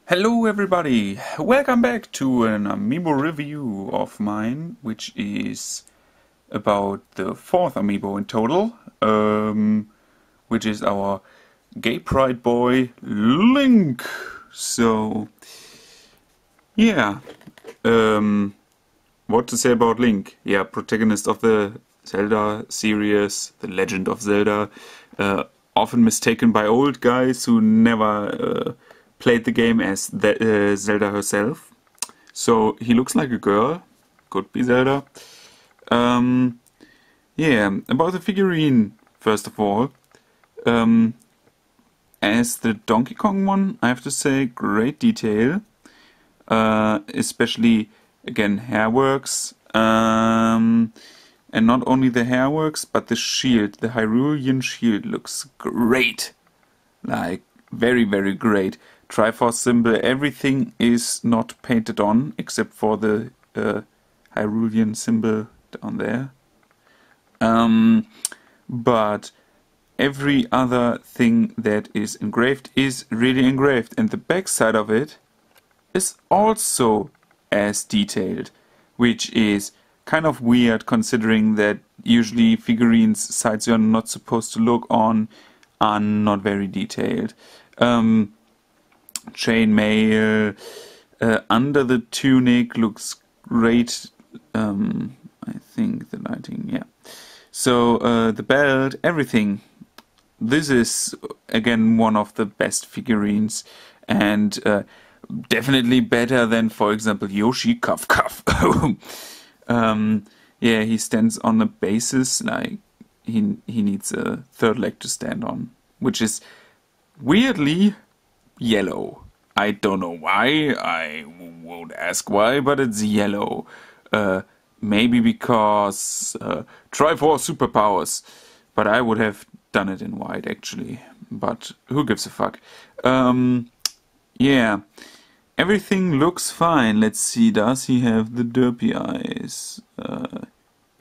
Hello everybody, welcome back to an Amiibo review of mine, which is about the fourth Amiibo in total, which is our gay pride boy, Link. So, yeah, what to say about Link? Yeah, protagonist of the Zelda series, The Legend of Zelda, often mistaken by old guys who never played the game as Zelda herself. So he looks like a girl, could be Zelda. Yeah, about the figurine, first of all. As the Donkey Kong one, I have to say, great detail. Especially, again, hairworks. And not only the hairworks, but the shield, the Hyrulean shield looks great. Like, very, very great. Triforce symbol, everything is not painted on, except for the Hyrulean symbol down there. But every other thing that is engraved is really engraved. And the back side of it is also as detailed, which is kind of weird considering that usually figurines sides you're not supposed to look on are not very detailed. Chainmail under the tunic looks great. I think the lighting, yeah. So the belt, everything. This is again one of the best figurines, and definitely better than, for example, Yoshi. Cuff cuff. Yeah, he stands on a basis like he needs a third leg to stand on, which is weirdly yellow. I don't know why, I won't ask why, but it's yellow. Maybe because Triforce superpowers, but I would have done it in white actually, but who gives a fuck. Yeah, everything looks fine. Let's see, does he have the derpy eyes?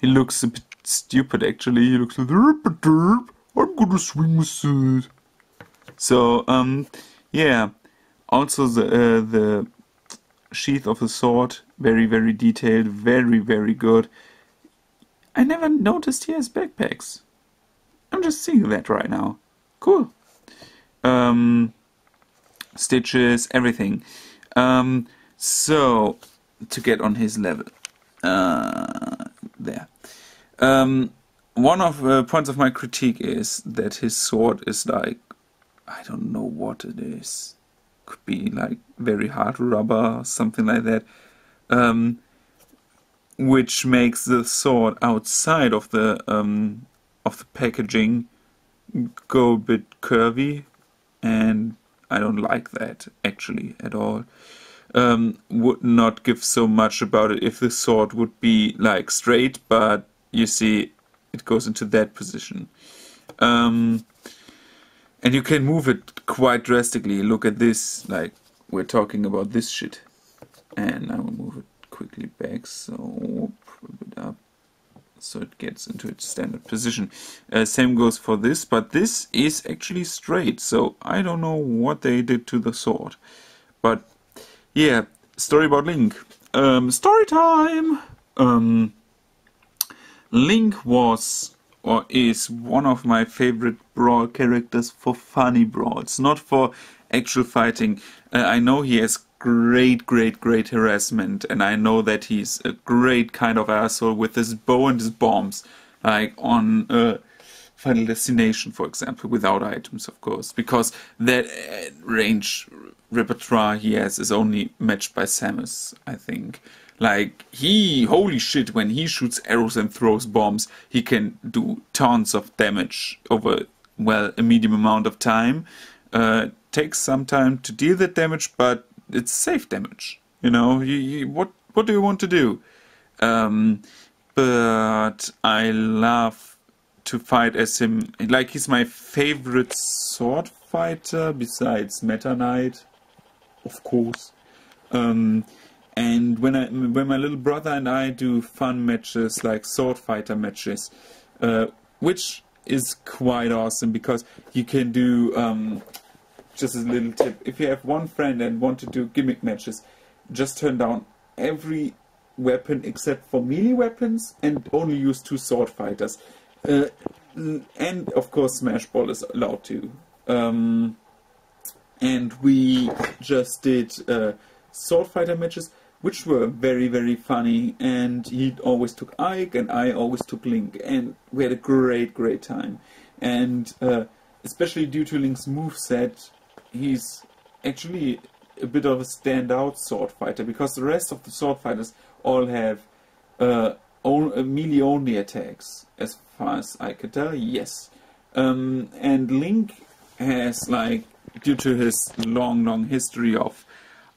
He looks a bit stupid actually, he looks like derp, I'm gonna swing with it. So, yeah, also the sheath of the sword, very, very detailed, very, very good. I never noticed he has backpacks. I'm just seeing that right now. Cool. Stitches, everything. So, to get on his level. There. One of the points of my critique is that his sword is like, I don't know what it is. Could be like very hard rubber, something like that. Which makes the sword outside of the packaging go a bit curvy, and I don't like that actually at all. Would not give so much about it if the sword would be like straight, but you see it goes into that position. And you can move it quite drastically. Look at this, like, we're talking about this shit. And I will move it quickly back, so put it up, so it gets into its standard position. Same goes for this, but this is actually straight, so I don't know what they did to the sword. But, yeah, story about Link. Story time! Link was or is one of my favorite brawl characters for funny brawls, not for actual fighting. I know he has great harassment, and I know that he's a great kind of asshole with his bow and his bombs, like on Final Destination, for example, without items, of course, because that range repertoire he has is only matched by Samus, I think. Like, holy shit, when he shoots arrows and throws bombs, he can do tons of damage over, well, a medium amount of time. Takes some time to deal that damage, but it's safe damage. You know, what do you want to do? But I love to fight as him. Like, he's my favorite sword fighter, besides Meta Knight, of course. And when my little brother and I do fun matches, like sword fighter matches, which is quite awesome because you can do just a little tip. If you have one friend and want to do gimmick matches, just turn down every weapon except for melee weapons and only use 2 sword fighters. And of course Smash Ball is allowed too. And we just did sword fighter matches, which were very, very funny, and he always took Ike and I always took Link, and we had a great, great time. And especially due to Link's moveset, he's actually a bit of a standout sword fighter, because the rest of the sword fighters all have melee only attacks, as far as I could tell, yes. And Link has, like, due to his long history of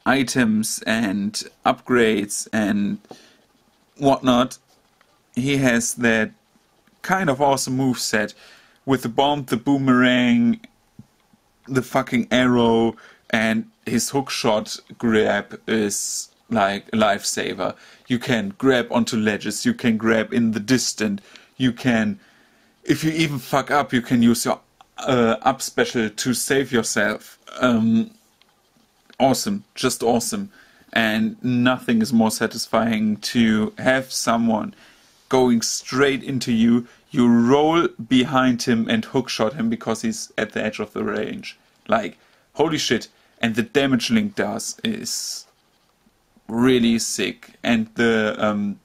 items and upgrades and whatnot, he has that kind of awesome moveset with the bomb, the boomerang, the fucking arrow, and his hookshot grab is like a lifesaver. You can grab onto ledges, you can grab in the distant, you can, if you even fuck up, you can use your up special to save yourself. Awesome, just awesome. And nothing is more satisfying to have someone going straight into you, you roll behind him and hookshot him because he's at the edge of the range. Like, holy shit. And the damage Link does is really sick. And the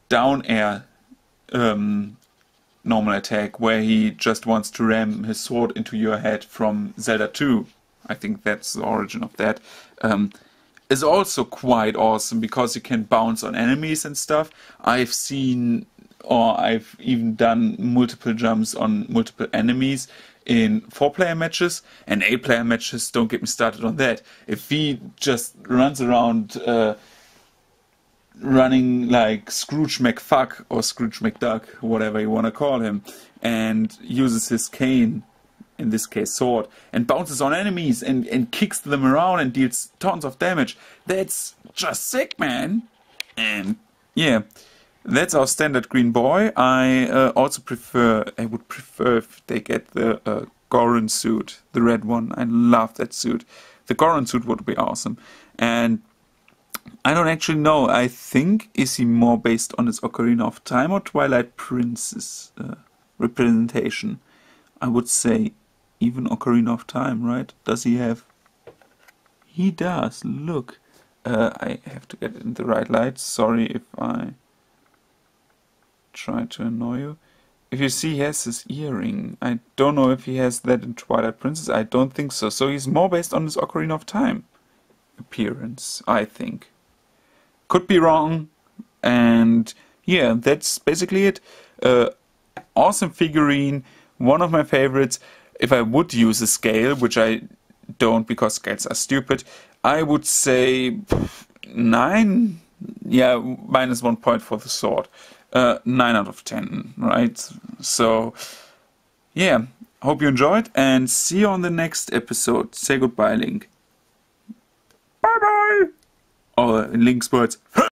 down air normal attack, where he just wants to ram his sword into your head from Zelda 2, I think that's the origin of that, is also quite awesome, because you can bounce on enemies and stuff. I've seen, or I've even done multiple jumps on multiple enemies in 4-player matches, and 8-player matches, don't get me started on that. If he just runs around running like Scrooge McFuck or Scrooge McDuck, whatever you want to call him, and uses his cane, in this case sword, and bounces on enemies and kicks them around and deals tons of damage, that's just sick, man. And yeah, that's our standard green boy. I also would prefer if they get the Goron suit, the red one. I love that suit. The Goron suit would be awesome. And I don't actually know. I think, is he more based on his Ocarina of Time or Twilight Princess representation? I would say even Ocarina of Time, right? Does he have? He does. Look. I have to get it in the right light. Sorry if I try to annoy you. If you see, he has his earring. I don't know if he has that in Twilight Princess. I don't think so. So he's more based on his Ocarina of Time appearance, I think. Could be wrong. And yeah, that's basically it. Awesome figurine, one of my favorites. If I would use a scale, which I don't because scales are stupid, I would say 9. Yeah, minus 1 point for the sword. 9 out of 10, right? So yeah, hope you enjoyed, and see you on the next episode. Say goodbye, Link. Bye bye. Or in Link's words.